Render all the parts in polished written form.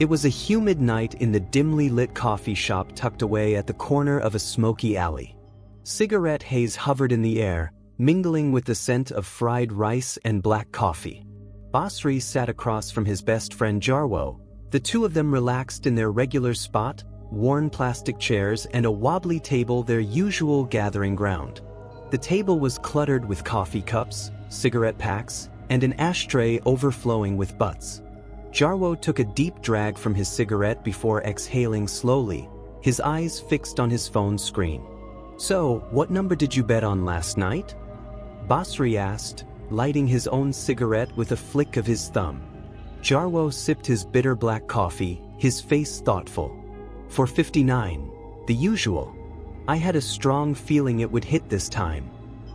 It was a humid night in the dimly lit coffee shop tucked away at the corner of a smoky alley. Cigarette haze hovered in the air, mingling with the scent of fried rice and black coffee. Basri sat across from his best friend Jarwo. The two of them relaxed in their regular spot, worn plastic chairs and a wobbly table, their usual gathering ground. The table was cluttered with coffee cups, cigarette packs, and an ashtray overflowing with butts. Jarwo took a deep drag from his cigarette before exhaling slowly, his eyes fixed on his phone screen. "So, what number did you bet on last night?" Basri asked, lighting his own cigarette with a flick of his thumb. Jarwo sipped his bitter black coffee, his face thoughtful. "For 59, the usual. I had a strong feeling it would hit this time."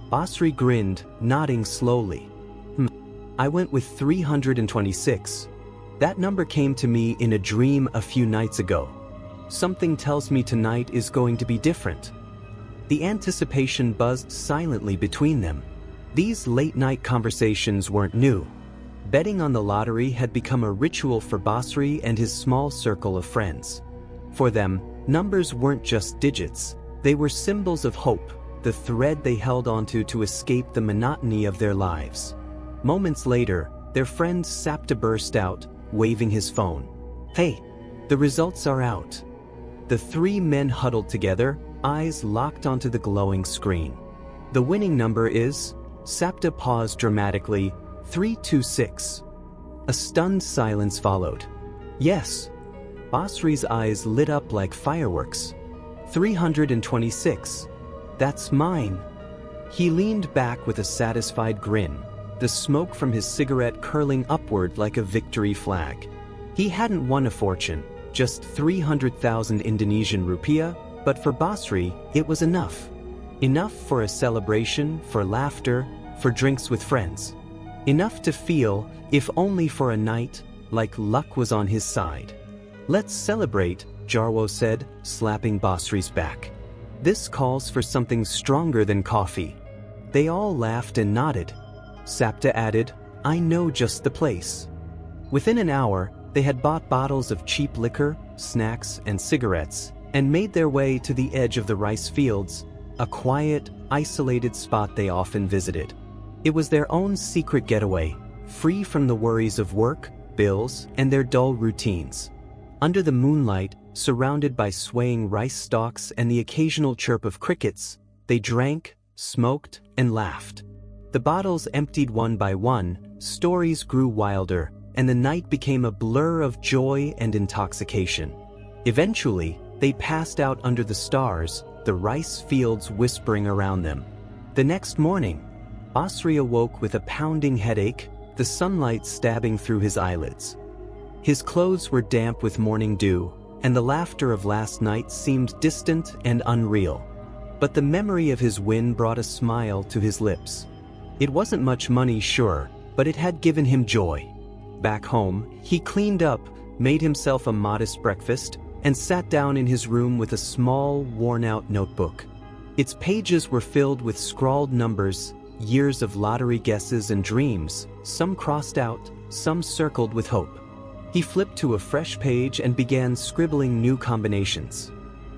Basri grinned, nodding slowly. "I went with 326. That number came to me in a dream a few nights ago. Something tells me tonight is going to be different." The anticipation buzzed silently between them. These late-night conversations weren't new. Betting on the lottery had become a ritual for Basri and his small circle of friends. For them, numbers weren't just digits. They were symbols of hope, the thread they held onto to escape the monotony of their lives. Moments later, their friend Sapta burst out, waving his phone. "Hey, the results are out." The three men huddled together, eyes locked onto the glowing screen. "The winning number is..." Sapta paused dramatically, 326. A stunned silence followed. "Yes." Basri's eyes lit up like fireworks. 326. "That's mine." He leaned back with a satisfied grin, the smoke from his cigarette curling upward like a victory flag. He hadn't won a fortune, just 300,000 Indonesian rupiah, but for Basri, it was enough. Enough for a celebration, for laughter, for drinks with friends. Enough to feel, if only for a night, like luck was on his side. "Let's celebrate," Jarwo said, slapping Basri's back. "This calls for something stronger than coffee." They all laughed and nodded. Sapta added, "I know just the place." Within an hour, they had bought bottles of cheap liquor, snacks, and cigarettes, and made their way to the edge of the rice fields, a quiet, isolated spot they often visited. It was their own secret getaway, free from the worries of work, bills, and their dull routines. Under the moonlight, surrounded by swaying rice stalks and the occasional chirp of crickets, they drank, smoked, and laughed. The bottles emptied one by one, stories grew wilder, and the night became a blur of joy and intoxication. Eventually, they passed out under the stars, the rice fields whispering around them. The next morning, Basri awoke with a pounding headache, the sunlight stabbing through his eyelids. His clothes were damp with morning dew, and the laughter of last night seemed distant and unreal. But the memory of his win brought a smile to his lips. It wasn't much money, sure, but it had given him joy. Back home, he cleaned up, made himself a modest breakfast, and sat down in his room with a small, worn-out notebook. Its pages were filled with scrawled numbers, years of lottery guesses and dreams, some crossed out, some circled with hope. He flipped to a fresh page and began scribbling new combinations.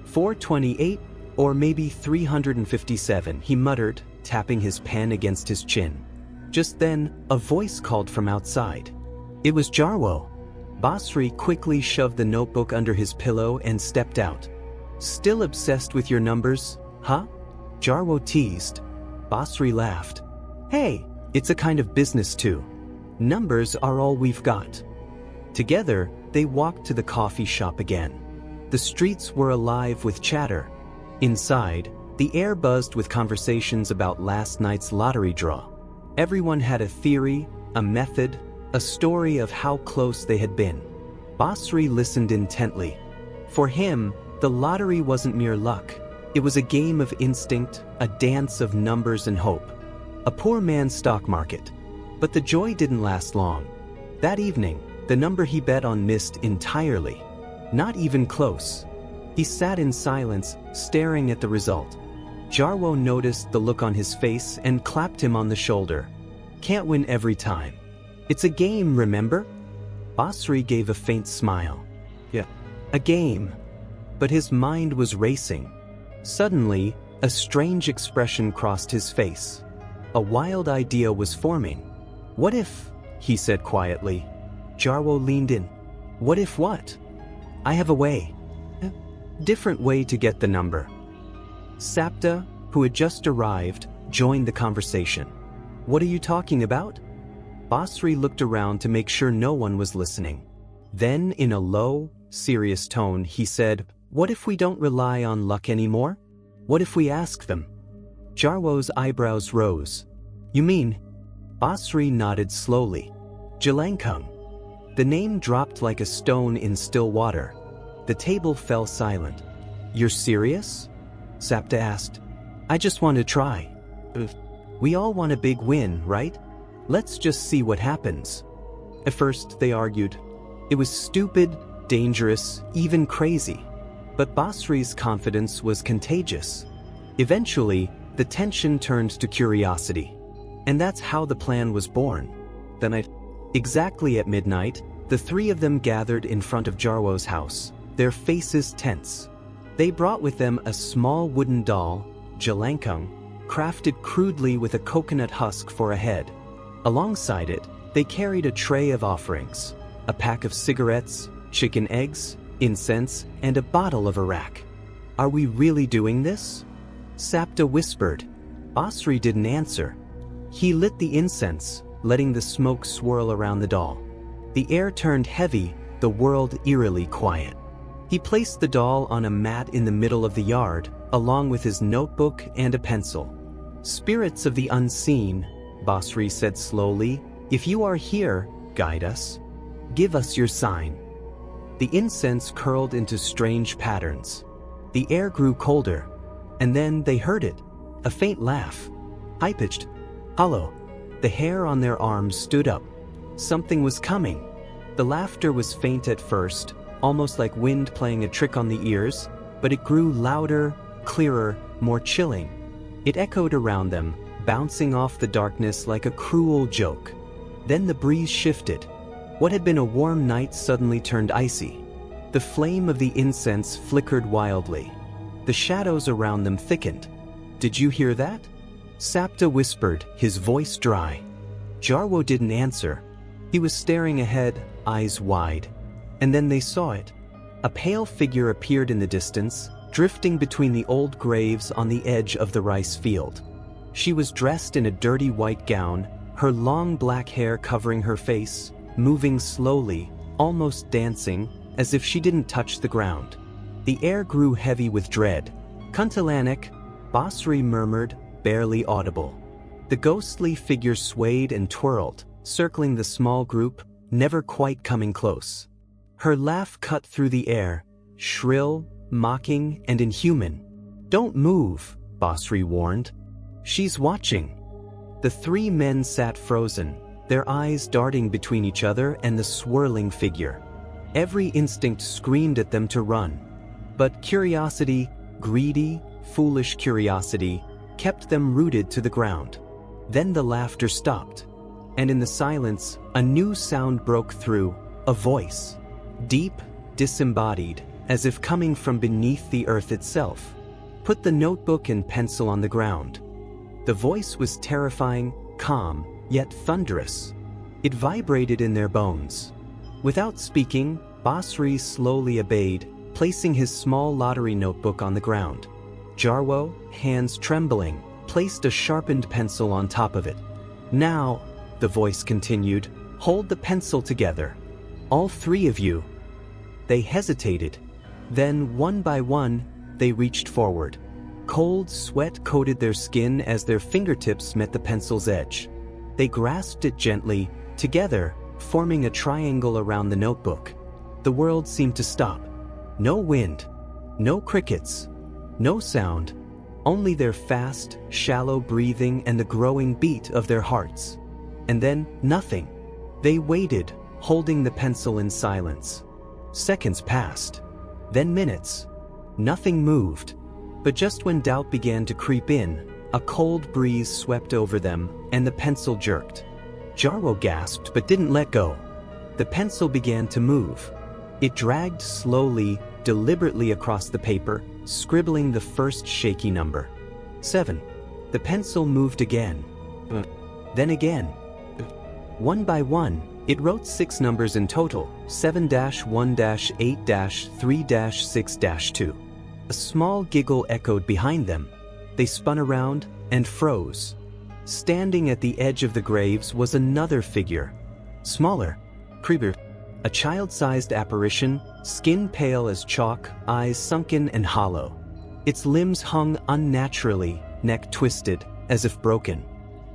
428, or maybe 357, he muttered, tapping his pen against his chin. Just then, a voice called from outside. It was Jarwo. Basri quickly shoved the notebook under his pillow and stepped out. "Still obsessed with your numbers, huh?" Jarwo teased. Basri laughed. "Hey, it's a kind of business too. Numbers are all we've got." Together, they walked to the coffee shop again. The streets were alive with chatter. Inside, the air buzzed with conversations about last night's lottery draw. Everyone had a theory, a method, a story of how close they had been. Basri listened intently. For him, the lottery wasn't mere luck. It was a game of instinct, a dance of numbers and hope. A poor man's stock market. But the joy didn't last long. That evening, the number he bet on missed entirely. Not even close. He sat in silence, staring at the result. Jarwo noticed the look on his face and clapped him on the shoulder. "Can't win every time. It's a game, remember?" Basri gave a faint smile. Yeah. A game. But his mind was racing. Suddenly, a strange expression crossed his face. A wild idea was forming. What if, he said quietly. Jarwo leaned in. What if what? I have a way. A different way to get the number. Sapta, who had just arrived, joined the conversation. What are you talking about? Basri looked around to make sure no one was listening. Then, in a low, serious tone, he said, What if we don't rely on luck anymore? What if we ask them? Jarwo's eyebrows rose. You mean? Basri nodded slowly. Jelangkung. The name dropped like a stone in still water. The table fell silent. You're serious? Sapta asked. I just want to try. We all want a big win, right? Let's just see what happens. At first, they argued. It was stupid, dangerous, even crazy. But Basri's confidence was contagious. Eventually, the tension turned to curiosity. And that's how the plan was born. Exactly at midnight, the three of them gathered in front of Jarwo's house, their faces tense. They brought with them a small wooden doll, Jelangkung, crafted crudely with a coconut husk for a head. Alongside it, they carried a tray of offerings, a pack of cigarettes, chicken eggs, incense, and a bottle of arak. Are we really doing this? Sapta whispered. Basri didn't answer. He lit the incense, letting the smoke swirl around the doll. The air turned heavy, the world eerily quiet. He placed the doll on a mat in the middle of the yard, along with his notebook and a pencil. Spirits of the unseen, Basri said slowly, if you are here, guide us. Give us your sign. The incense curled into strange patterns. The air grew colder, and then they heard it, a faint laugh. High-pitched, hollow. The hair on their arms stood up. Something was coming. The laughter was faint at first, almost like wind playing a trick on the ears, but it grew louder, clearer, more chilling. It echoed around them, bouncing off the darkness like a cruel joke. Then the breeze shifted. What had been a warm night suddenly turned icy. The flame of the incense flickered wildly. The shadows around them thickened. Did you hear that? Sapta whispered, his voice dry. Jarwo didn't answer. He was staring ahead, eyes wide. And then they saw it. A pale figure appeared in the distance, drifting between the old graves on the edge of the rice field. She was dressed in a dirty white gown, her long black hair covering her face, moving slowly, almost dancing, as if she didn't touch the ground. The air grew heavy with dread. Kuntilanak, Basri murmured, barely audible. The ghostly figure swayed and twirled, circling the small group, never quite coming close. Her laugh cut through the air, shrill, mocking, and inhuman. Don't move, Basri warned. She's watching. The three men sat frozen, their eyes darting between each other and the swirling figure. Every instinct screamed at them to run. But curiosity, greedy, foolish curiosity, kept them rooted to the ground. Then the laughter stopped, and in the silence, a new sound broke through, a voice. Deep, disembodied, as if coming from beneath the earth itself. Put the notebook and pencil on the ground. The voice was terrifying, calm, yet thunderous. It vibrated in their bones. Without speaking, Basri slowly obeyed, placing his small lottery notebook on the ground. Jarwo, hands trembling, placed a sharpened pencil on top of it. Now, the voice continued, hold the pencil together. All three of you. They hesitated. Then, one by one, they reached forward. Cold sweat coated their skin as their fingertips met the pencil's edge. They grasped it gently, together, forming a triangle around the notebook. The world seemed to stop. No wind, no crickets, no sound, only their fast, shallow breathing and the growing beat of their hearts. And then, nothing. They waited, holding the pencil in silence. Seconds passed. Then minutes. Nothing moved. But just when doubt began to creep in, a cold breeze swept over them, and the pencil jerked. Jarwo gasped but didn't let go. The pencil began to move. It dragged slowly, deliberately across the paper, scribbling the first shaky number. 7. The pencil moved again. Then again. One by one, it wrote 6 numbers in total, 7-1-8-3-6-2. A small giggle echoed behind them. They spun around and froze. Standing at the edge of the graves was another figure. Smaller, creeper, a child-sized apparition, skin pale as chalk, eyes sunken and hollow. Its limbs hung unnaturally, neck twisted, as if broken.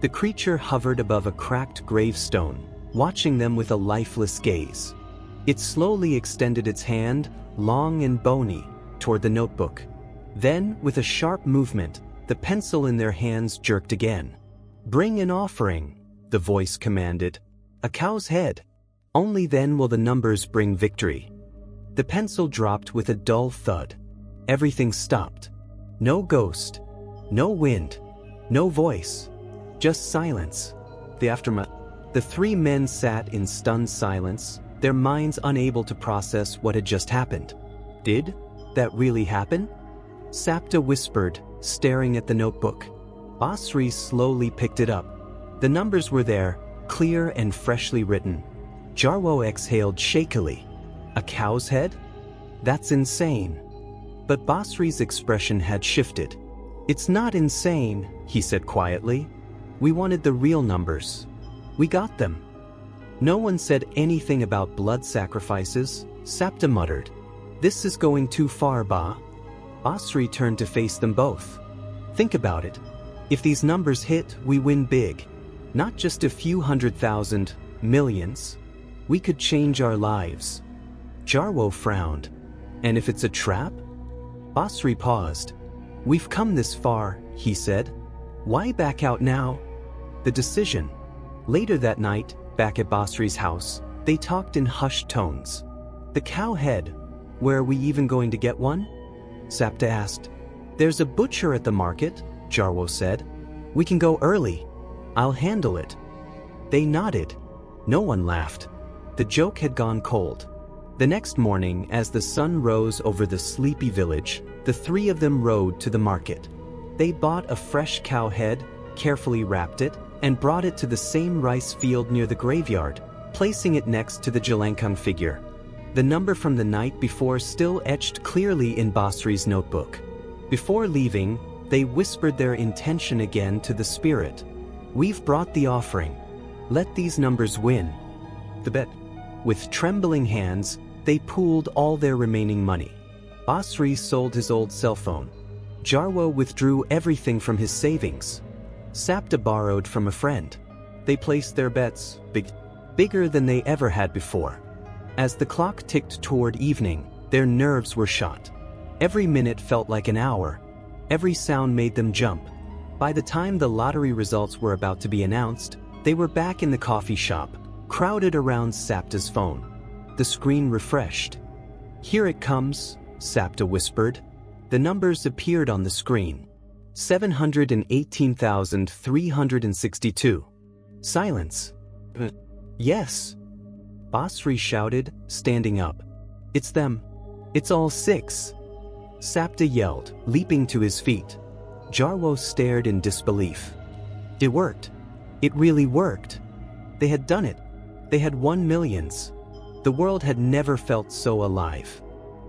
The creature hovered above a cracked gravestone, watching them with a lifeless gaze. It slowly extended its hand, long and bony, toward the notebook. Then, with a sharp movement, the pencil in their hands jerked again. "Bring an offering," the voice commanded. "A cow's head. Only then will the numbers bring victory." The pencil dropped with a dull thud. Everything stopped. No ghost, no wind, no voice, just silence. The aftermath. The 3 men sat in stunned silence, their minds unable to process what had just happened. Did that really happen? Sapta whispered, staring at the notebook. Basri slowly picked it up. The numbers were there, clear and freshly written. Jarwo exhaled shakily. "A cow's head? That's insane." But Basri's expression had shifted. "It's not insane," he said quietly. "We wanted the real numbers. We got them." No one said anything about blood sacrifices, Sapta muttered. "This is going too far, Ba." Basri turned to face them both. "Think about it. If these numbers hit, we win big. Not just a few 100,000, millions. We could change our lives." Jarwo frowned. "And if it's a trap?" Basri paused. "We've come this far," he said. "Why back out now?" The decision. Later that night, back at Basri's house, they talked in hushed tones. "The cow head. Where are we even going to get one?" Sapta asked. "There's a butcher at the market," Jarwo said. "We can go early. I'll handle it." They nodded. No one laughed. The joke had gone cold. The next morning, as the sun rose over the sleepy village, the 3 of them rode to the market. They bought a fresh cow head, carefully wrapped it, and brought it to the same rice field near the graveyard, placing it next to the Jelangkung figure. The number from the night before still etched clearly in Basri's notebook. Before leaving, they whispered their intention again to the spirit. "We've brought the offering. Let these numbers win." The bet. With trembling hands, they pooled all their remaining money. Basri sold his old cell phone. Jarwo withdrew everything from his savings. Sapta borrowed from a friend. They placed their bets, bigger than they ever had before. As the clock ticked toward evening, their nerves were shot. Every minute felt like an hour. Every sound made them jump. By the time the lottery results were about to be announced, they were back in the coffee shop, crowded around Sapta's phone. The screen refreshed. "Here it comes," Sapta whispered. The numbers appeared on the screen. 718,362. Silence. "Yes," Basri shouted, standing up. "It's them. It's all 6. Sapta yelled, leaping to his feet. Jarwo stared in disbelief. It worked. It really worked. They had done it. They had won millions. The world had never felt so alive.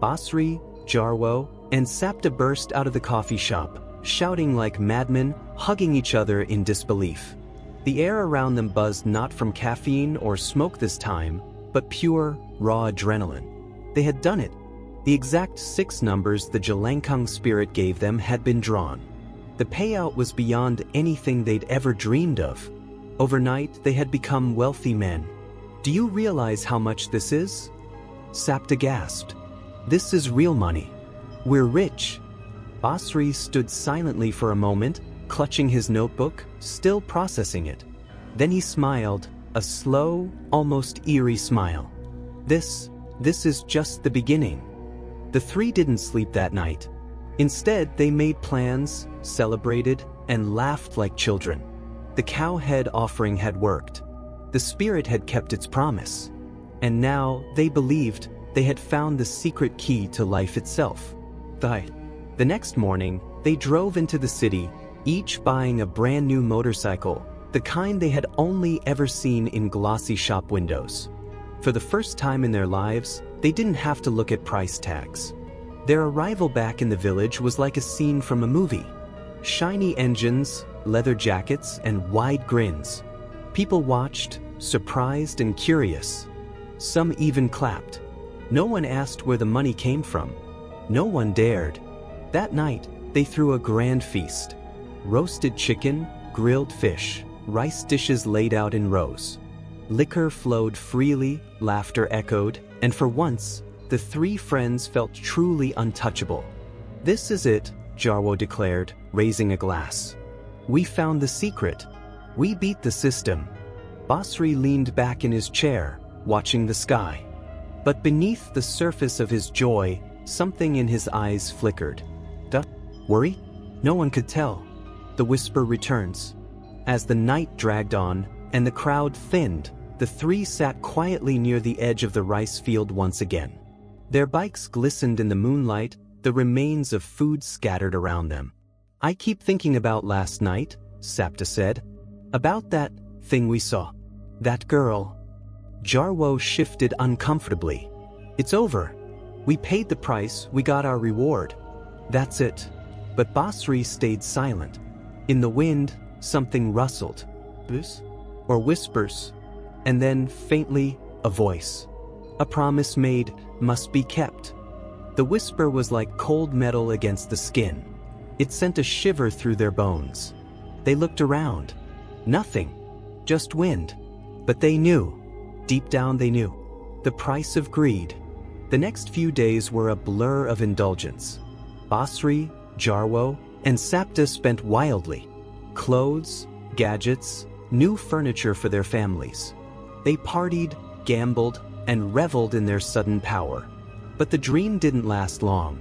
Basri, Jarwo, and Sapta burst out of the coffee shop, shouting like madmen, hugging each other in disbelief. The air around them buzzed not from caffeine or smoke this time, but pure, raw adrenaline. They had done it. The exact 6 numbers the Jelangkung spirit gave them had been drawn. The payout was beyond anything they'd ever dreamed of. Overnight, they had become wealthy men. "Do you realize how much this is?" Sapta gasped. "This is real money. We're rich." Basri stood silently for a moment, clutching his notebook, still processing it. Then he smiled, a slow, almost eerie smile. This is just the beginning." The 3 didn't sleep that night. Instead, they made plans, celebrated, and laughed like children. The cow head offering had worked. The spirit had kept its promise. And now, they believed, they had found the secret key to life itself. The next morning, they drove into the city, each buying a brand new motorcycle, the kind they had only ever seen in glossy shop windows. For the first time in their lives, they didn't have to look at price tags. Their arrival back in the village was like a scene from a movie. Shiny engines, leather jackets, and wide grins. People watched, surprised and curious. Some even clapped. No one asked where the money came from. No one dared. That night, they threw a grand feast. Roasted chicken, grilled fish, rice dishes laid out in rows. Liquor flowed freely, laughter echoed, and for once, the three friends felt truly untouchable. "This is it," Jarwo declared, raising a glass. "We found the secret. We beat the system." Basri leaned back in his chair, watching the sky. But beneath the surface of his joy, something in his eyes flickered. Worry? No one could tell. The whisper returns. As the night dragged on, and the crowd thinned, the three sat quietly near the edge of the rice field once again. Their bikes glistened in the moonlight, the remains of food scattered around them. "I keep thinking about last night," Sapta said. "About that thing we saw. That girl." Jarwo shifted uncomfortably. "It's over. We paid the price, we got our reward. That's it." But Basri stayed silent. In the wind, something rustled. Or whispers. And then, faintly, a voice. "A promise made must be kept." The whisper was like cold metal against the skin. It sent a shiver through their bones. They looked around. Nothing. Just wind. But they knew. Deep down they knew. The price of greed. The next few days were a blur of indulgence. Basri, Jarwo, and Sapta spent wildly. Clothes, gadgets, new furniture for their families. They partied, gambled, and reveled in their sudden power. But the dream didn't last long.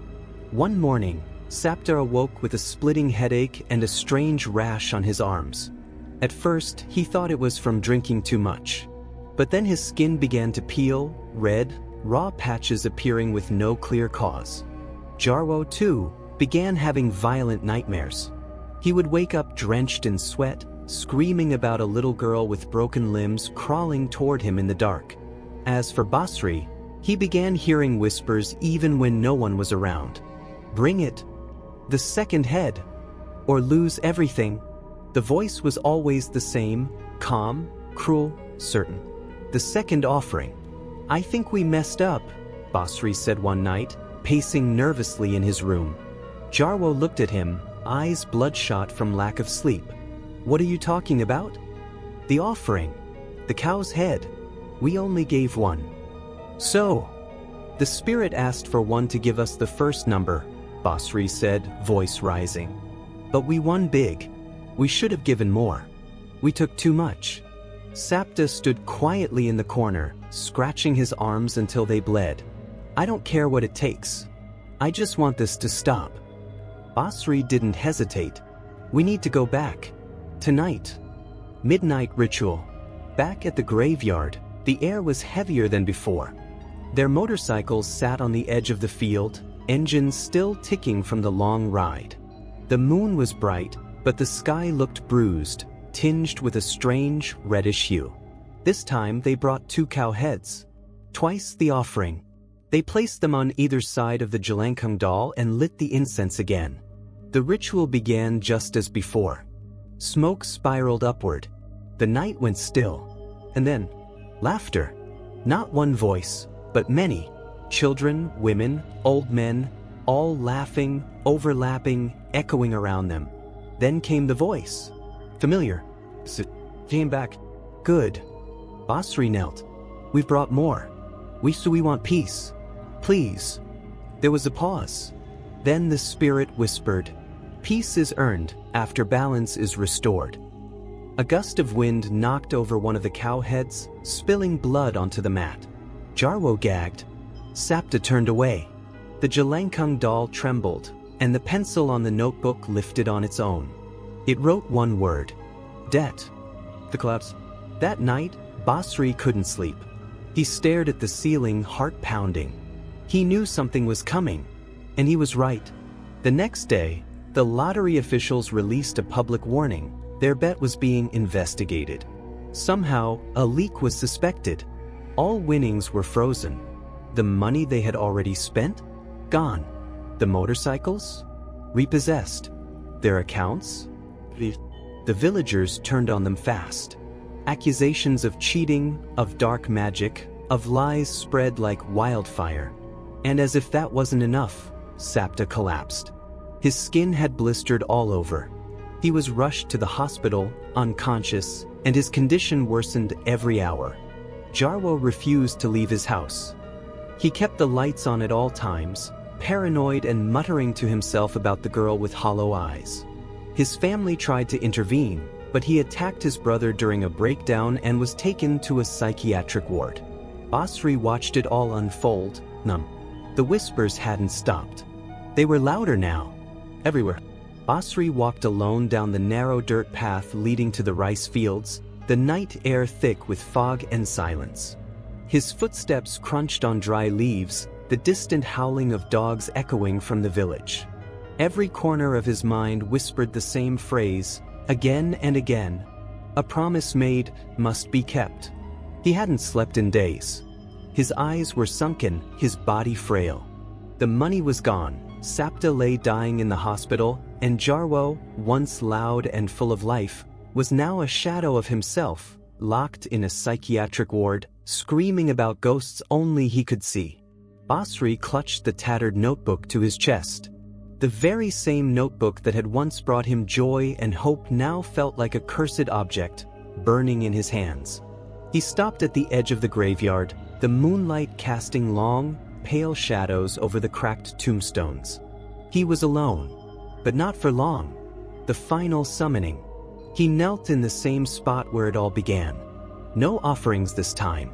One morning, Sapta awoke with a splitting headache and a strange rash on his arms. At first, he thought it was from drinking too much. But then his skin began to peel, red, raw patches appearing with no clear cause. Jarwo, too, began having violent nightmares. He would wake up drenched in sweat, screaming about a little girl with broken limbs crawling toward him in the dark. As for Basri, he began hearing whispers even when no one was around. "Bring it. The second head. Or lose everything." The voice was always the same, calm, cruel, certain. "The second offering." "I think we messed up," Basri said one night, pacing nervously in his room. Jarwo looked at him, eyes bloodshot from lack of sleep. "What are you talking about?" "The offering. The cow's head. We only gave one." "So, the spirit asked for one to give us the first number," Basri said, voice rising. "But we won big. We should have given more. We took too much." Sapta stood quietly in the corner, scratching his arms until they bled. "I don't care what it takes. I just want this to stop." Basri didn't hesitate. "We need to go back. Tonight." Midnight ritual. Back at the graveyard, the air was heavier than before. Their motorcycles sat on the edge of the field, engines still ticking from the long ride. The moon was bright, but the sky looked bruised, tinged with a strange, reddish hue. This time they brought 2 cow heads. Twice the offering. They placed them on either side of the Jelangkung doll and lit the incense again. The ritual began just as before. Smoke spiraled upward. The night went still. And then, laughter. Not one voice, but many. Children, women, old men, all laughing, overlapping, echoing around them. Then came the voice. Familiar. Came back. "Good." Basri knelt. "We've brought more. We want peace. Please." There was a pause. Then the spirit whispered, "Peace is earned after balance is restored." A gust of wind knocked over one of the cow heads, spilling blood onto the mat. Jarwo gagged. Sapta turned away. The Jelangkung doll trembled, and the pencil on the notebook lifted on its own. It wrote one word. Debt. The collapse. That night, Basri couldn't sleep. He stared at the ceiling, heart pounding. He knew something was coming, and he was right. The next day, the lottery officials released a public warning. Their bet was being investigated. Somehow, a leak was suspected. All winnings were frozen. The money they had already spent? Gone. The motorcycles? Repossessed. Their accounts? The villagers turned on them fast. Accusations of cheating, of dark magic, of lies spread like wildfire. And as if that wasn't enough, Sapta collapsed. His skin had blistered all over. He was rushed to the hospital, unconscious, and his condition worsened every hour. Jarwo refused to leave his house. He kept the lights on at all times, paranoid and muttering to himself about the girl with hollow eyes. His family tried to intervene, but he attacked his brother during a breakdown and was taken to a psychiatric ward. Basri watched it all unfold, numb. The whispers hadn't stopped. They were louder now, everywhere. Basri walked alone down the narrow dirt path leading to the rice fields, the night air thick with fog and silence. His footsteps crunched on dry leaves, the distant howling of dogs echoing from the village. Every corner of his mind whispered the same phrase, again and again. A promise made must be kept. He hadn't slept in days. His eyes were sunken, his body frail. The money was gone. Sapta lay dying in the hospital, and Jarwo, once loud and full of life, was now a shadow of himself, locked in a psychiatric ward, screaming about ghosts only he could see. Basri clutched the tattered notebook to his chest. The very same notebook that had once brought him joy and hope now felt like a cursed object, burning in his hands. He stopped at the edge of the graveyard, the moonlight casting long, pale shadows over the cracked tombstones. He was alone, but not for long. The final summoning. He knelt in the same spot where it all began. No offerings this time.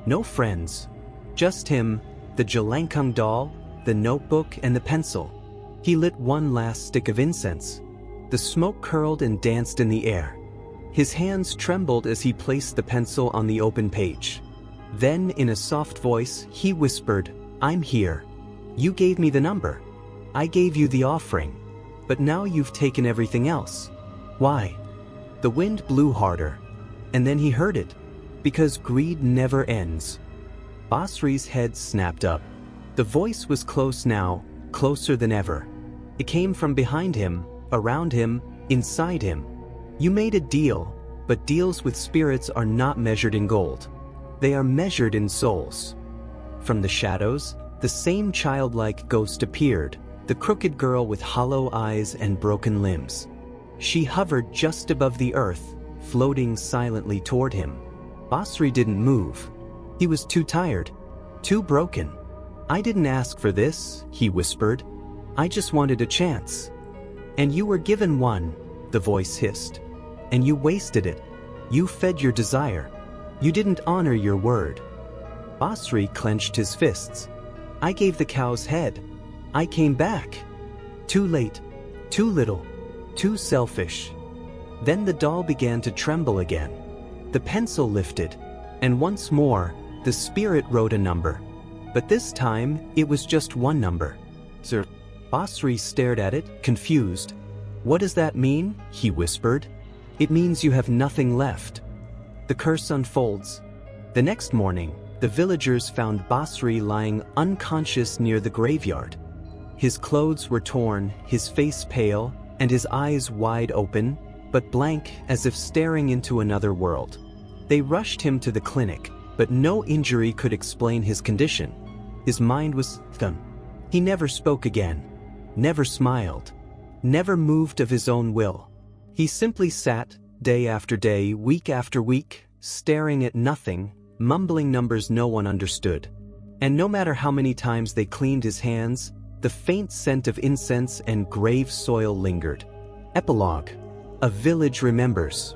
No friends. Just him, the Jalankung doll, the notebook, and the pencil. He lit one last stick of incense. The smoke curled and danced in the air. His hands trembled as he placed the pencil on the open page. Then, in a soft voice, he whispered, "I'm here. You gave me the number. I gave you the offering. But now you've taken everything else. Why?" The wind blew harder. And then he heard it. Because greed never ends. Basri's head snapped up. The voice was close now, closer than ever. It came from behind him, around him, inside him. You made a deal, but deals with spirits are not measured in gold. They are measured in souls. From the shadows, the same childlike ghost appeared, the crooked girl with hollow eyes and broken limbs. She hovered just above the earth, floating silently toward him. Basri didn't move. He was too tired, too broken. "I didn't ask for this," he whispered. "I just wanted a chance." "And you were given one," the voice hissed. "And you wasted it. You fed your desire. You didn't honor your word." Basri clenched his fists. "I gave the cow's head. I came back. Too late. Too little. Too selfish." Then the doll began to tremble again. The pencil lifted, and once more, the spirit wrote a number. But this time, it was just one number. "Sir." Basri stared at it, confused. "What does that mean?" he whispered. "It means you have nothing left." The curse unfolds. The next morning, the villagers found Basri lying unconscious near the graveyard. His clothes were torn, his face pale, and his eyes wide open, but blank as if staring into another world. They rushed him to the clinic, but no injury could explain his condition. His mind was numb. He never spoke again, never smiled, never moved of his own will. He simply sat, day after day, week after week, staring at nothing, mumbling numbers no one understood. And no matter how many times they cleaned his hands, the faint scent of incense and grave soil lingered. Epilogue. A village remembers.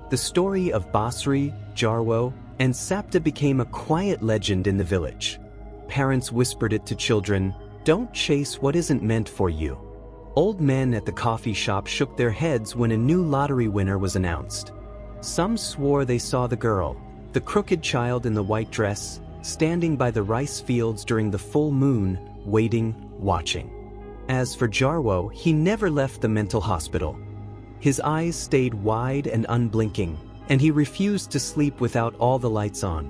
The story of Basri, Jarwo, and Sapta became a quiet legend in the village. Parents whispered it to children, "Don't chase what isn't meant for you." Old men at the coffee shop shook their heads when a new lottery winner was announced. Some swore they saw the girl, the crooked child in the white dress, standing by the rice fields during the full moon, waiting, watching. As for Jarwo, he never left the mental hospital. His eyes stayed wide and unblinking, and he refused to sleep without all the lights on.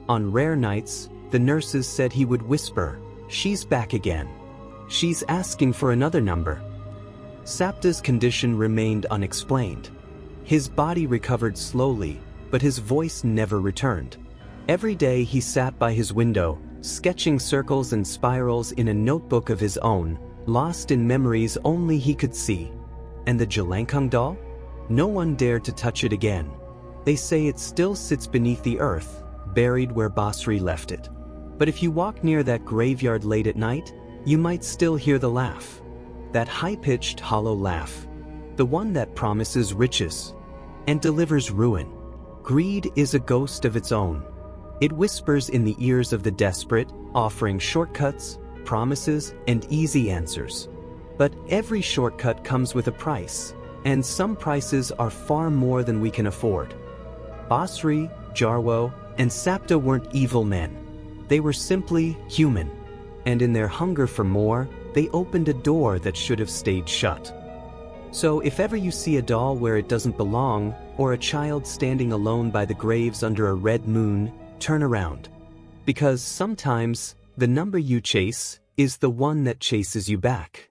On rare nights, the nurses said he would whisper, "She's back again. She's asking for another number." Sapta's condition remained unexplained. His body recovered slowly, but his voice never returned. Every day he sat by his window, sketching circles and spirals in a notebook of his own, lost in memories only he could see. And the Jelangkung doll? No one dared to touch it again. They say it still sits beneath the earth, buried where Basri left it. But if you walk near that graveyard late at night, you might still hear the laugh. That high-pitched, hollow laugh. The one that promises riches and delivers ruin. Greed is a ghost of its own. It whispers in the ears of the desperate, offering shortcuts, promises, and easy answers. But every shortcut comes with a price, and some prices are far more than we can afford. Basri, Jarwo, and Sapta weren't evil men. They were simply human, and in their hunger for more, they opened a door that should have stayed shut. So if ever you see a doll where it doesn't belong, or a child standing alone by the graves under a red moon, turn around. Because sometimes, the number you chase is the one that chases you back.